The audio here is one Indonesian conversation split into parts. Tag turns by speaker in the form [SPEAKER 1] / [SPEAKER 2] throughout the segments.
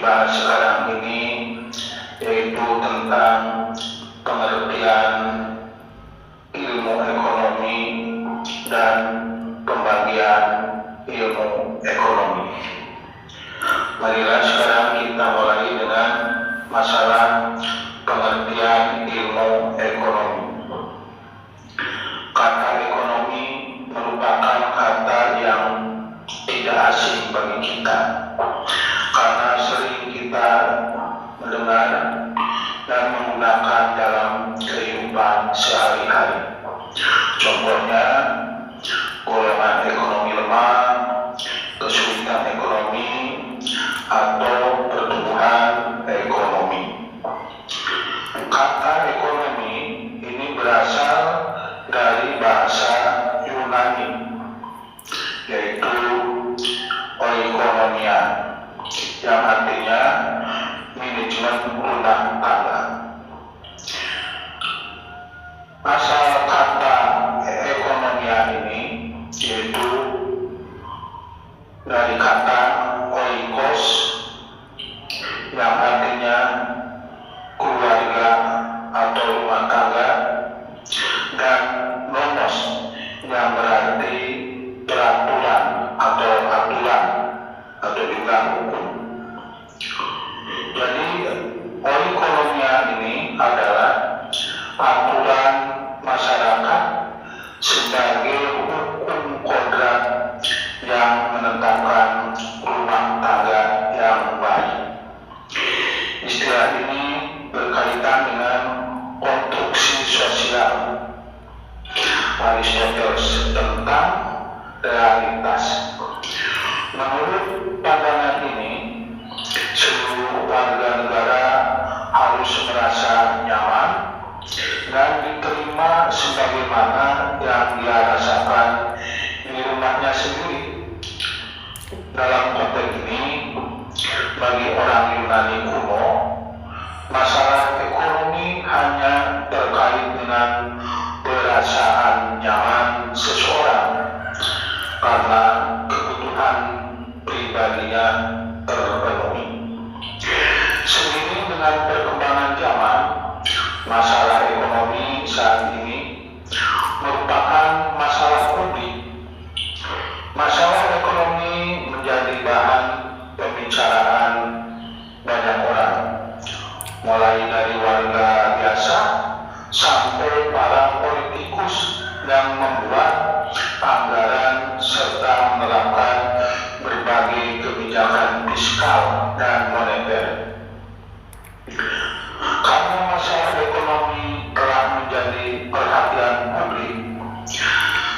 [SPEAKER 1] dibahas sekarang ini yaitu tentang pengertian ilmu ekonomi dan pembagian ilmu ekonomi. Marilah sekarang kita mulai dengan masalah pengertian ilmu ekonomi. Kata ekonomi merupakan kata yang tidak asing bagi kita, karena sering kita mendengar dan menggunakan dalam kehidupan sehari-hari. Contohnya, golongan ekonomi lemah, kesulitan ekonomi, atau pertumbuhan ekonomi. Kata ekonomi ini berasal dari bahasa Yunani, yaitu oikonomia, yang artinya manajemen rumah tangga. Asal kata ekonomia ini yaitu dari kata oikos, yang artinya keluarga atau rumah tangga, dan nomos, yang berarti peraturan atau aturan atau juga hukum. Jadi oikonomia ini adalah aturan masyarakat sebagai hukum kodrat yang menetapkan rumah tangga yang baik. Istilah ini berkaitan dengan konstruksi sosial Aristoteles tentang realitas. Menurut pandangan ini, seluruh warga negara harus merasa nyaman dan diterima sebagaimana yang dia rasakan di rumahnya sendiri. Dalam konteks ini, bagi orang Yunani kuno, masalah ekonomi hanya terkait dengan perasaan nyaman seseorang karena kebutuhan pribadinya terpenuhi. Seiring dengan perkembangan zaman, masalah ekonomi saat ini merupakan masalah publik. Masalah ekonomi menjadi bahan pembicaraan banyak orang, mulai dari warga biasa sampai para politikus yang membuat anggaran serta menerapkan berbagai kebijakan fiskal dan moneter. Karena masalah ekonomi telah menjadi perhatian publik,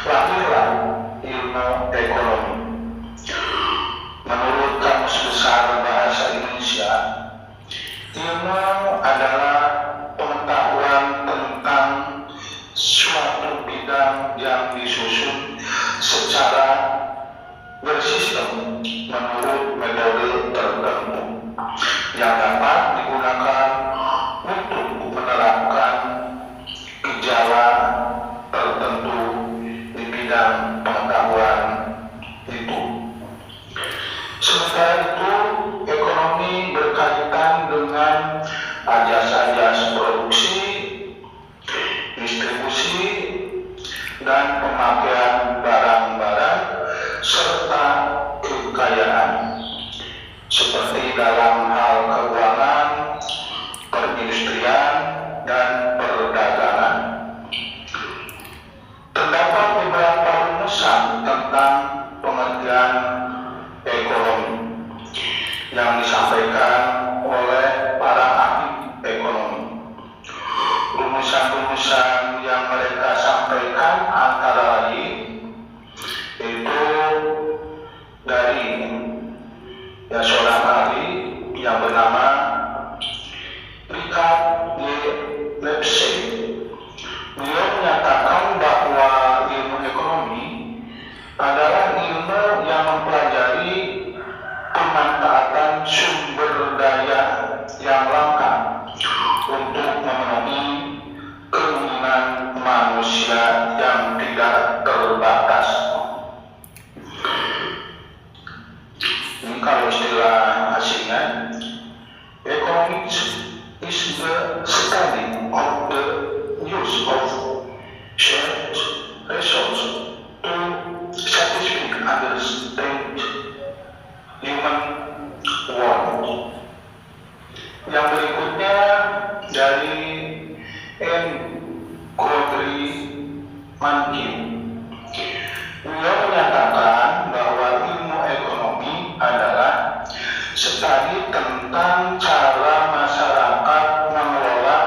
[SPEAKER 1] lahirlah ilmu ekonomi. Menurut Kamus Besar Bahasa Indonesia, ilmu adalah pengetahuan tentang suatu bidang yang disusun secara bersistem menurut metode tertentu yang dapat digunakan untuk menerapkan gejala tertentu di bidang pengetahuan itu. Sementara itu, ekonomi berkaitan dengan ajas-ajas produksi, distribusi, dan pemakaian barang-barang serta kekayaan, seperti dalam hal keuangan, perindustrian, dan perdagangan. Terdapat beberapa rumusan tentang pengertian ekonomi yang disampaikan oleh para ahli ekonomi. Rumusan-rumusan yang mereka sampaikan antara lain itu dari seorang ahli yang bernama Richard Lipsey. Beliau menyatakan bahwa ilmu ekonomi adalah ilmu yang mempelajari pemanfaatan sumber daya yang langka untuk memenuhi keinginan manusia yang tidak Economics is the study of the use of shared resources to satisfy understand human want. Yang berikutnya dari N. Gregory Mankiw. Beliau menyatakan bahwa ilmu ekonomi adalah studi tentang cara masyarakat mengelola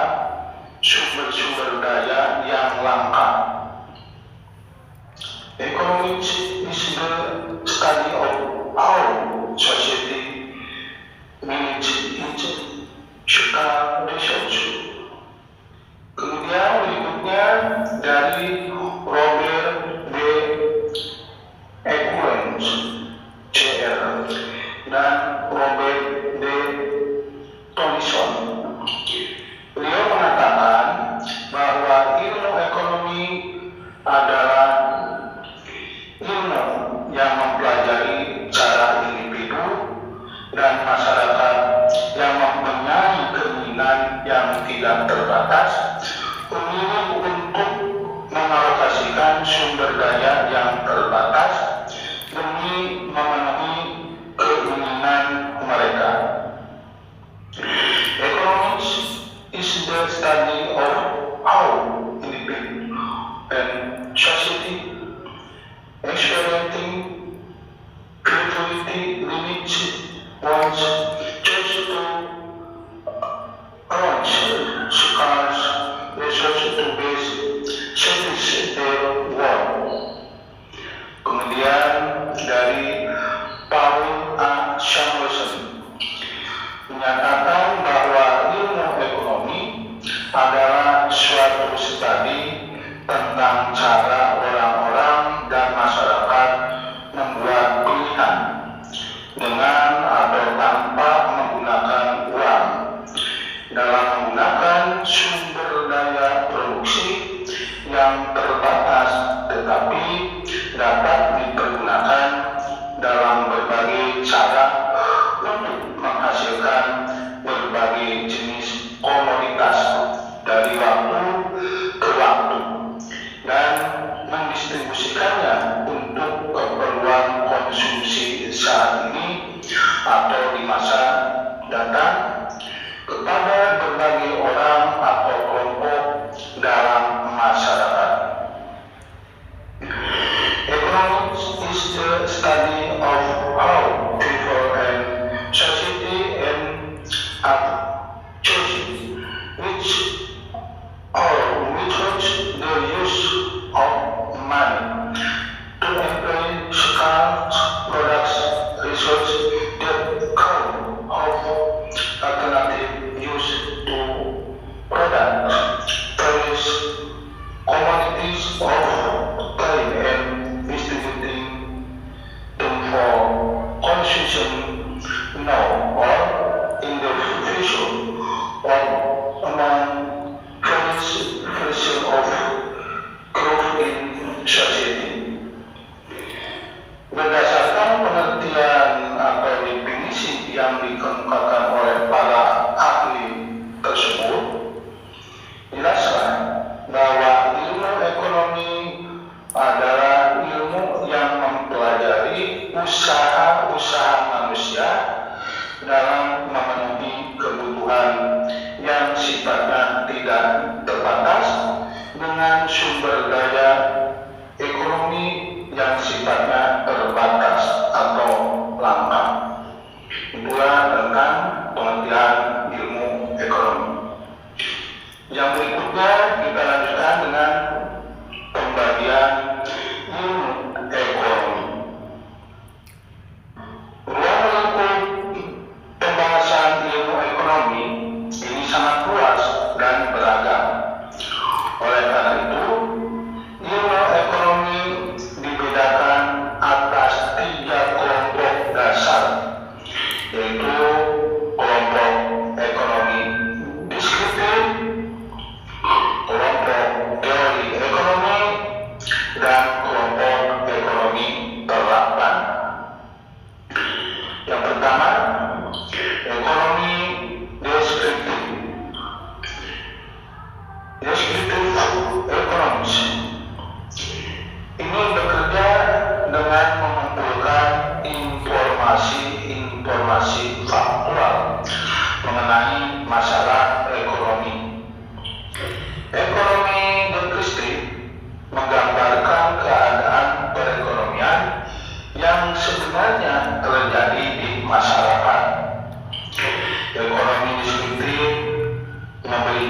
[SPEAKER 1] sumber-sumber daya yang langka. Economics is the study of how society manage its scarce resources. Kemudian berikutnya dari Robert B. Equens, Jr. dan Robert D. Thomson. Beliau mengatakan bahwa ilmu ekonomi adalah ilmu yang mempelajari cara individu dan masyarakat yang mempunyai keinginan yang tidak terbatas memilih untuk mengalokasikan sumber daya yang terbatas demi memenuhi keinginan mereka. Economics is the study of how individual and society experiencing creativity limits one's choice to launch scarce resources to base service their world. Kemudian dari Paul A. Samuelson menyatakan bahwa ilmu ekonomi adalah suatu studi tentang cara orang-orang dan masyarakat membuat pilihan dengan atau tanpa menggunakan uang dalam menggunakan sumber daya produksi yang terbatas tetapi dapat dipergunakan dalam berbagai cara untuk menghasilkan berbagai jenis komoditas dari waktu ke waktu dan mendistribusikannya untuk keperluan konsumsi saat ini atau di masa datang kepada berbagai orang atau kelompok dalam masyarakat. Economics is the study of how people and society and have chosen which the use of money to employ scarce products, resources that come of alternative use to products, price, commodities of time and distributing them for consumption now or in the future or among various versions of growth in society. Berdasarkan pengertian atau definisi yang dikemukakan oleh para ahli tersebut, jelaskan bahwa ilmu ekonomi adalah ilmu yang mempelajari usaha-usaha manusia dalam memenuhi kebutuhan yang sifatnya tidak terbatas dengan sumber daya ekonomi yang sifatnya terbatas atau langka. Itulah tentang pengertian ilmu ekonomi. Yang berikutnya kita lanjutkan dengan pembagian ilmu ekonomi. Ruang lingkup pembahasan ilmu ekonomi ini sangat luas dan beragam. Oleh karena itu, ilmu ekonomi dibedakan atas 3 kelompok dasar, yaitu kelompok ekonomi deskriptif, kelompok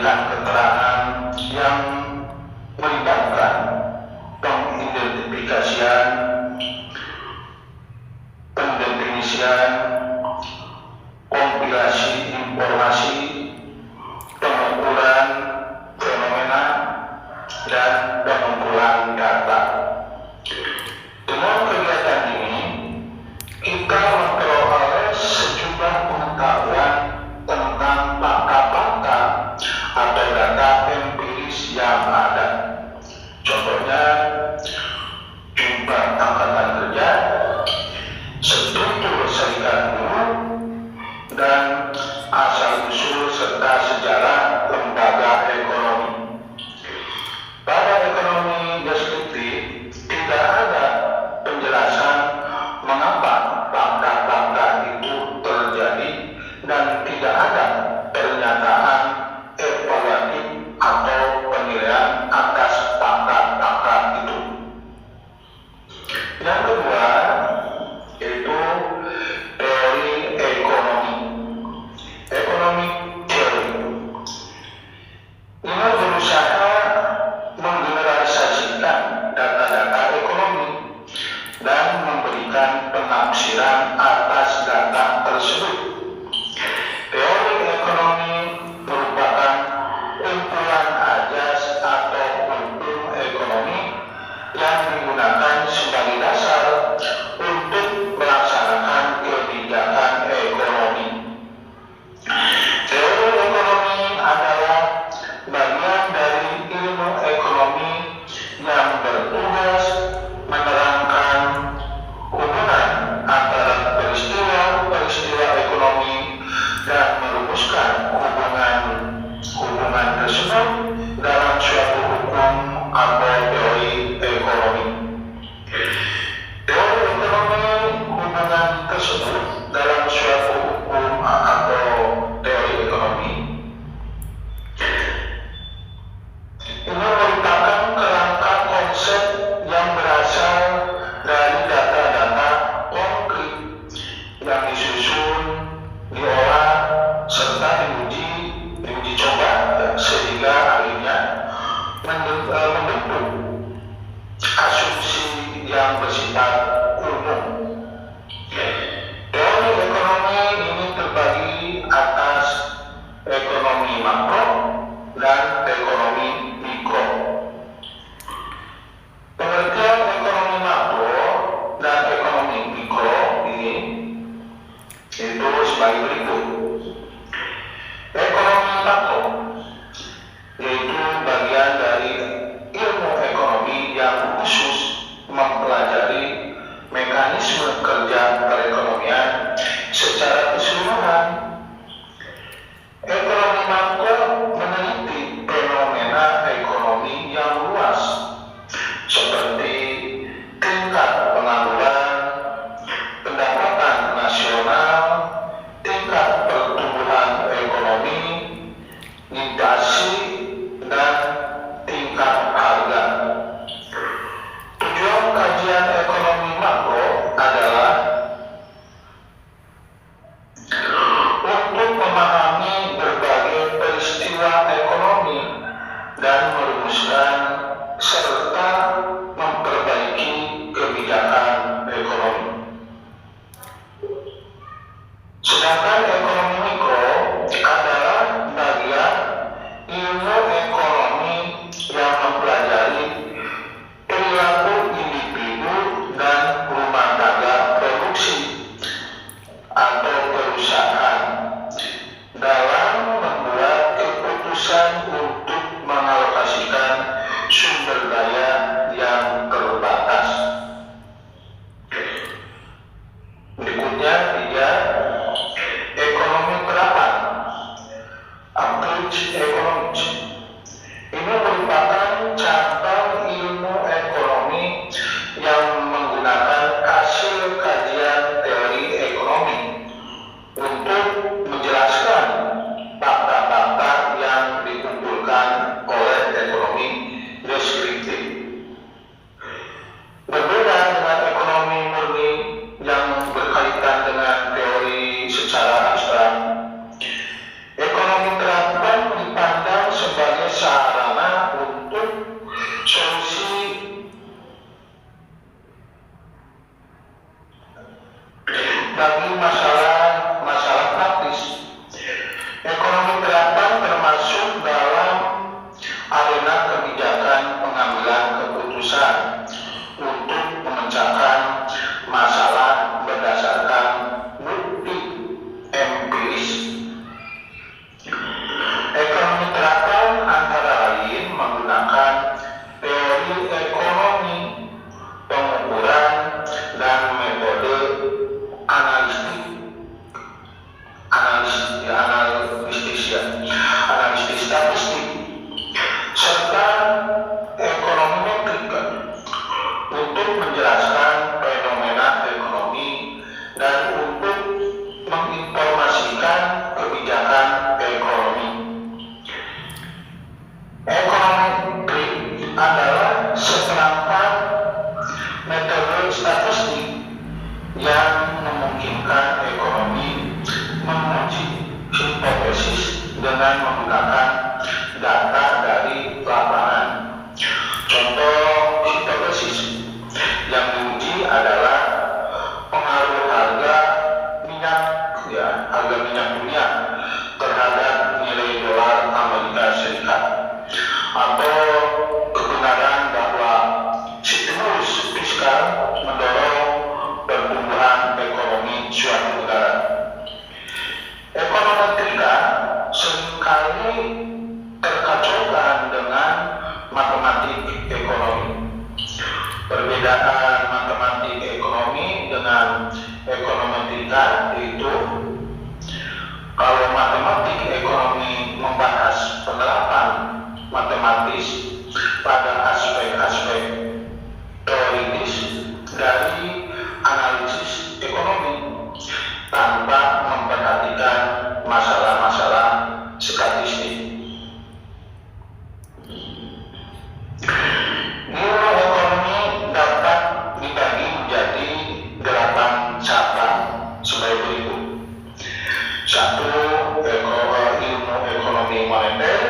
[SPEAKER 1] memberikan keterangan yang melibatkan pengidentifikasian, pendefinisian, kompilasi informasi, pengukuran fenomena, dan pengumpulan data. Dengan kegiatan ini, kita memperoleh sejumlah pengetahuan tentang fakta-fakta atau data empiris yang ada. Contohnya, jumlah angkatan kerja, struktur serikat buruh, dan asal-usul serta sejarah lembaga ekonomi. Pada ekonomi deskriptif, tidak ada penjelasan mengapa fakta-fakta itu terjadi dan tidak ada pernyataan evaluatif atau penilaian atas fakta-fakta itu. Yang kedua, yaitu teori ekonomi. Ekonomi teori ini berusaha menggeneralisasikan data-data ekonomi dan memberikan penafsiran atas data tersebut. Teori ekonomi merupakan sistematis pada aspek-aspek teoritis dari analisis ekonomi tanpa memperhatikan masalah-masalah statistik. Ilmu ekonomi dapat dibagi menjadi 8 cabang sebagai berikut. 1. Ilmu ekonomi moneter.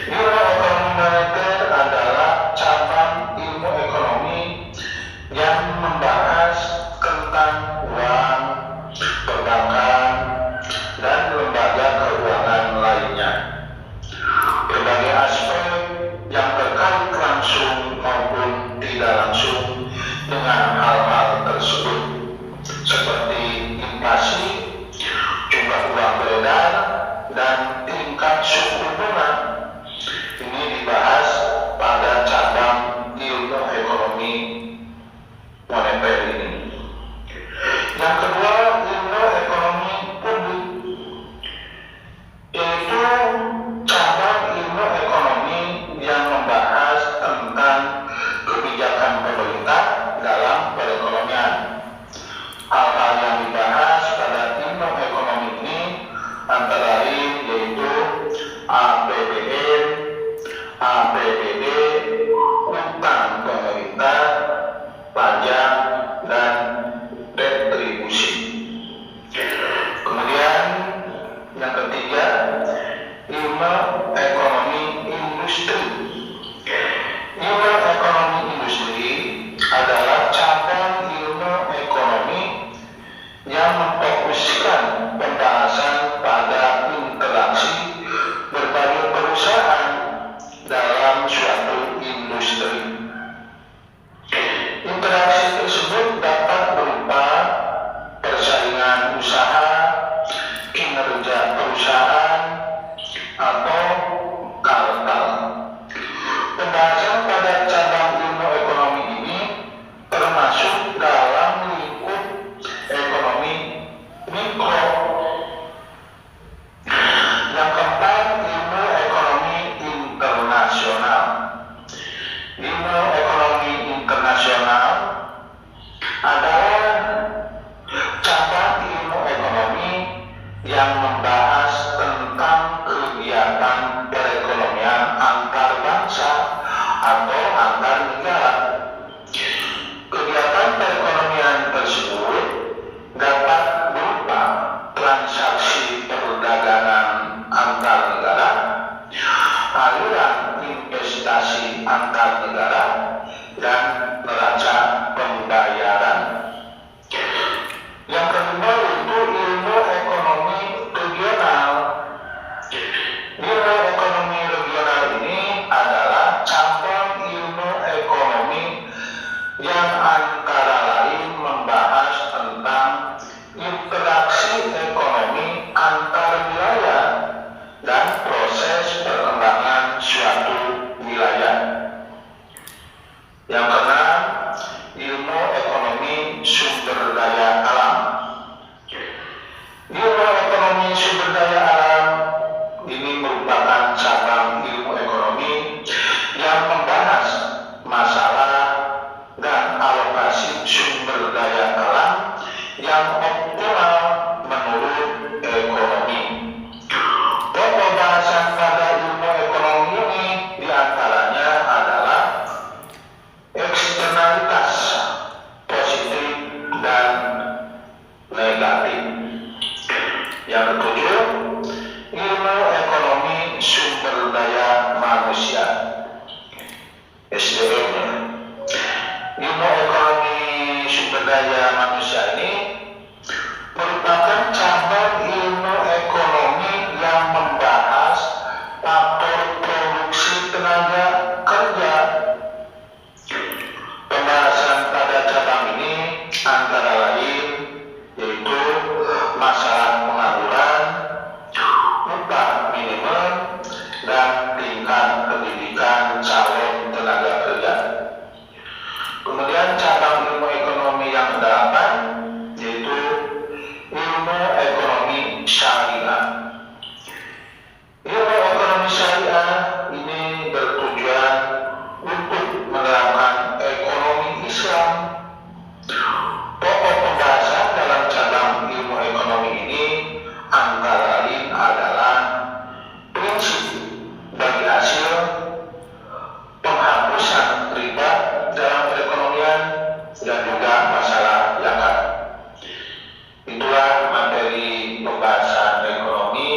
[SPEAKER 1] Ilmu ekonomi moneter adalah cabang ilmu ekonomi yang membahas tentang uang, perbankan, dan lembaga keuangan lainnya. Berbagai aspek yang terkait langsung maupun tidak langsung dengan hal-hal tersebut, seperti inflasi, jumlah uang beredar, dan tingkat suku bunga, ini dibahas pada cabang ilmu ekonomi moneter ini. Yang kedua, ilmu ekonomi publik, yaitu cabang ilmu ekonomi yang membahas tentang kebijakan pemerintah dalam perekonomian. Hal-hal yang dibahas pada ilmu ekonomi ini antara lain yaitu APBN, APBD, utang pemerintah, pajak, dan retribusi. Kemudian yang ketiga, ilmu ekonomi industri. Ilmu ekonomi industri adalah cabang ilmu ekonomi yang memfokuskan pembahasan pada interaksi berbagai perusahaan dalam suatu industri. Interaksi tersebut dapat berupa persaingan usaha, kinerja perusahaan, atau kartel. Pembahasan pada cabang ilmu ekonomi ini termasuk dalam lingkup ekonomi mikro. Yang keempat, ilmu ekonomi internasional. Ilmu ekonomi internasional adalah cabang ilmu ekonomi yang membahas tentang kegiatan perekonomian antar bangsa atau antar negara. Kegiatan perekonomian tersebut dapat berupa transaksi perdagangan antar negara, aliran investasi antar negara, dan neraca pembayaran. Yang kedua yaitu ilmu ekonomi regional. Ilmu ekonomi regional ini adalah cabang ilmu ekonomi yang antara lain membahas tentang interaksi ekonomi antar wilayah dan proses perkembangan suatu wilayah. Yang keenam, ilmu ekonomi sumber daya alam. Ilmu ekonomi sumber daya alam ini merupakan cabang ilmu ekonomi yang membahas masalah dan alokasi sumber daya alam yang optimal menurut ekonomi. Pokok bahasan pada ilmu ekonomi ini diantaranya adalah eksternalitas positif dan negatif. Yang ketujuh, ilmu ekonomi sumber daya manusia, SDM. Ilmu ekonomi sumber daya manusia ini merupakan cabang ilmu ekonomi yang membahas faktor produksi tenaga kerja. Pembahasan pada cabang ini antara lain yaitu masalah pengangguran, upah minimum, dan tingkat pendidikan calon tenaga kerja. Kemudian cabang ilmu ekonomi yang ke-8 dan juga masalah zakat. Itulah materi pembahasan ekonomi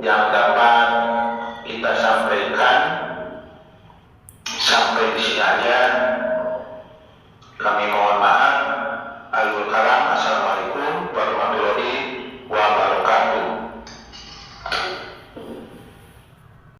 [SPEAKER 1] yang dapat kita sampaikan. Sampai di sini aja. Kami mohon